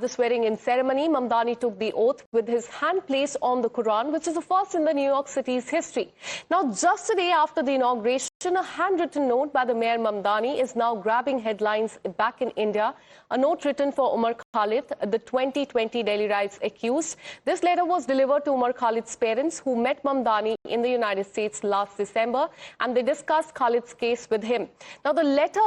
the swearing-in ceremony, Mamdani took the oath with his hand placed on the Quran, which is the first in the New York City's history. Now, just a day after the inauguration, a handwritten note by the Mayor Mamdani is now grabbing headlines back in India. A note written for Umar Khalid, the 2020 Delhi riots accused. This letter was delivered to Umar Khalid's parents, who met Mamdani in the United States last December, and they discussed Khalid's case with him. Now, the letter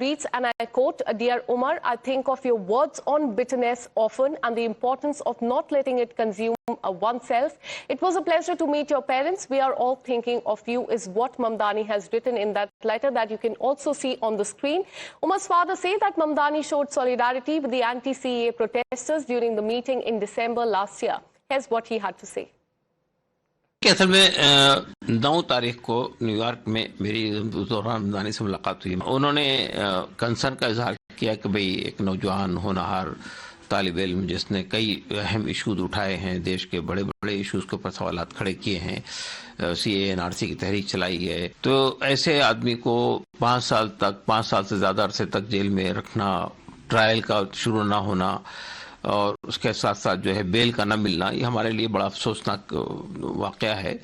reads, and I quote, "Dear Umar, I think of your words on bitterness often and the importance of not letting it consume oneself. It was a pleasure to meet your parents. We are all thinking of you," is what Mamdani has written in that letter that you can also see on the screen. Umar's father says that Mamdani showed solidarity with the anti-CAA protesters during the meeting in December last year. Here's what he had to say. असल में 9 तारीख को New York में मेरी ज़ोहरान ममदानी से मुलाकात हुई। उन्होंने कंसर्न का इजहार किया कि भाई एक नौजवान होनहार तालिब इल्म जिसने कई अहम इशूज़ उठाए हैं, देश के बड़े बड़े इशूज़ के ऊपर सवालात खड़े किए हैं, CAA NRC की तहरीक चलाई है, तो ऐसे आदमी को 5 साल से ज़्यादा अरसे तक जेल में रखना, ट्रायल का शुरू ना होना और उसके साथ साथ जो है बेल का न मिलना, ये हमारे लिए बड़ा अफसोसनाक वाक़या है।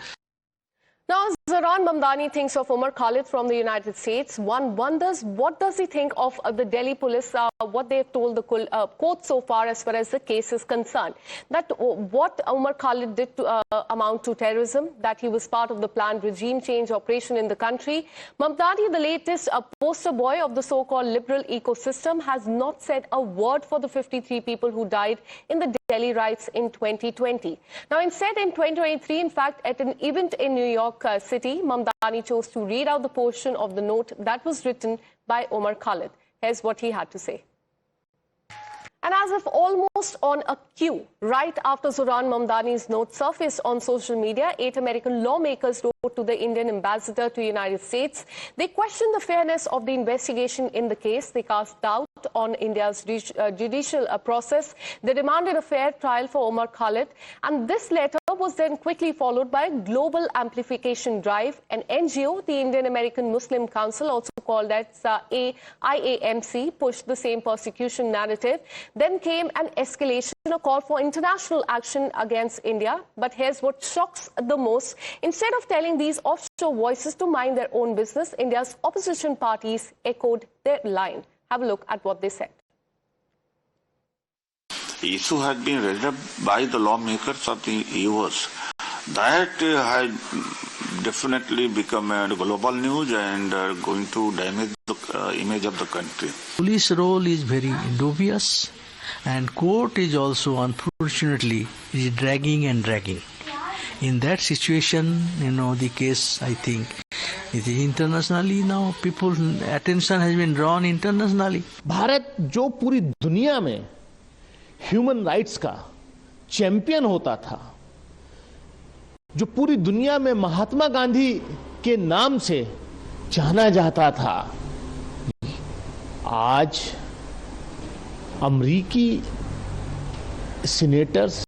Now, as Zohran Mamdani thinks of Umar Khalid from the United States, one wonders what does he think of the Delhi police, what they have told the court so far as far as the case is concerned. That what Umar Khalid did to amount to terrorism, that he was part of the planned regime change operation in the country. Mamdani, the latest poster boy of the so-called liberal ecosystem, has not said a word for the 53 people who died in the Delhi riots in 2020. Now, instead, in 2023, in fact, at an event in New York City, Mamdani chose to read out the portion of the note that was written by Umar Khalid. Here's what he had to say. And as if almost on a cue, right after Zohran Mamdani's note surfaced on social media, 8 American lawmakers wrote to the Indian ambassador to the United States. They questioned the fairness of the investigation in the case. They cast doubt on India's judicial process. They demanded a fair trial for Umar Khalid. And this letter was then quickly followed by a global amplification drive. An NGO, the Indian American Muslim Council, also called as IAMC, pushed the same persecution narrative. Then came an escalation, a call for international action against India. But here's what shocks the most. Instead of telling these offshore voices to mind their own business, India's opposition parties echoed their line. Have a look at what they said. The issue has been raised up by the lawmakers of the US. That has definitely become a global news and going to damage the image of the country. Police role is very dubious, and court is also, unfortunately, is dragging and dragging. In that situation, the case, I think, it is internationally now, people's attention has been drawn internationally. Bharat जो पूरी दुनिया में human rights का champion होता था, जो पूरी दुनिया में महात्मा गांधी के नाम से जाना जाता था, आज अमेरिकी सीनेटर्स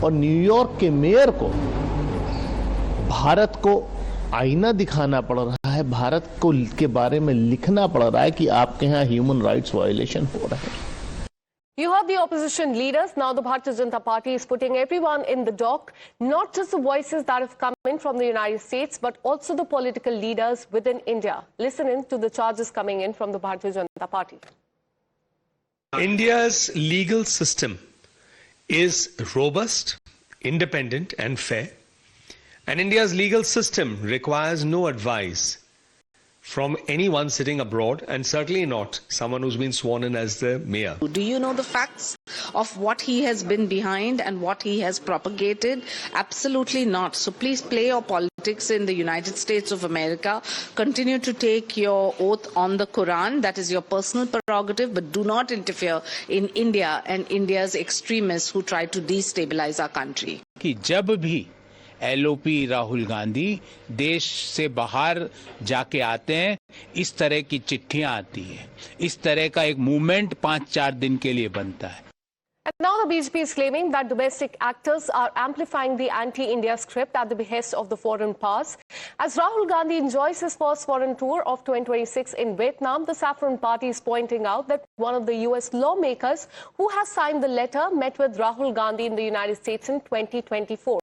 और न्यूयॉर्क के मेयर को भारत को आईना दिखाना पड़ रहा है, भारत को के बारे में लिखना पड़ रहा है कि आपके यहाँ ह्यूमन राइट्स वायलेशन हो रहा है. You heard the opposition leaders. Now the Bharatiya Janata Party is putting everyone in the dock, not just the voices that have come in from the United States, but also the political leaders within India. Listen in to the charges coming in from the Bharatiya Janata Party. India's legal system is robust, independent and fair. And India's legal system requires no advice from anyone sitting abroad, and certainly not someone who's been sworn in as the mayor. Do you know the facts of what he has been behind and what he has propagated? Absolutely not. So please play your politics in the United States of America. Continue to take your oath on the Quran. That is your personal prerogative, but do not interfere in India and India's extremists who try to destabilize our country. कि जब भी LOP Rahul Gandhi देश से बाहर जाके आते हैं, इस तरह की चिट्ठियां आती हैं, इस तरह का एक मूवमेंट 5-4 दिन के लिए बनता है. And now the BJP is claiming that domestic actors are amplifying the anti-India script at the behest of the foreign powers. As Rahul Gandhi enjoys his first foreign tour of 2026 in Vietnam, the Saffron Party is pointing out that one of the US lawmakers who has signed the letter met with Rahul Gandhi in the United States in 2024.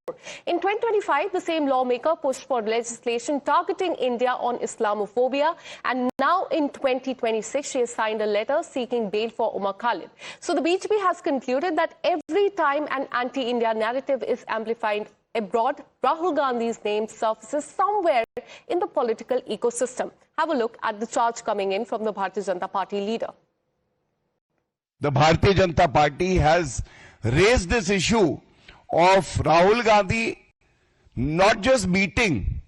In 2025, the same lawmaker pushed for legislation targeting India on Islamophobia, and now in 2026, she has signed a letter seeking bail for Umar Khalid. So the BJP has concluded that every time an anti-India narrative is amplified abroad, Rahul Gandhi's name surfaces somewhere in the political ecosystem. Have a look at the charge coming in from the Bharatiya Janata Party leader. The Bharatiya Janata Party has raised this issue of Rahul Gandhi not just meeting,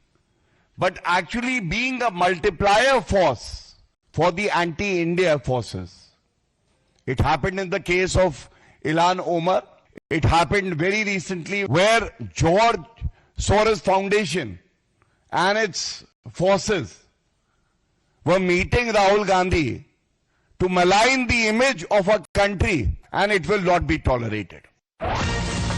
but actually being a multiplier force for the anti-India forces. It happened in the case of Ilhan Omar. It happened very recently where George Soros Foundation and its forces were meeting Rahul Gandhi to malign the image of a country, and it will not be tolerated.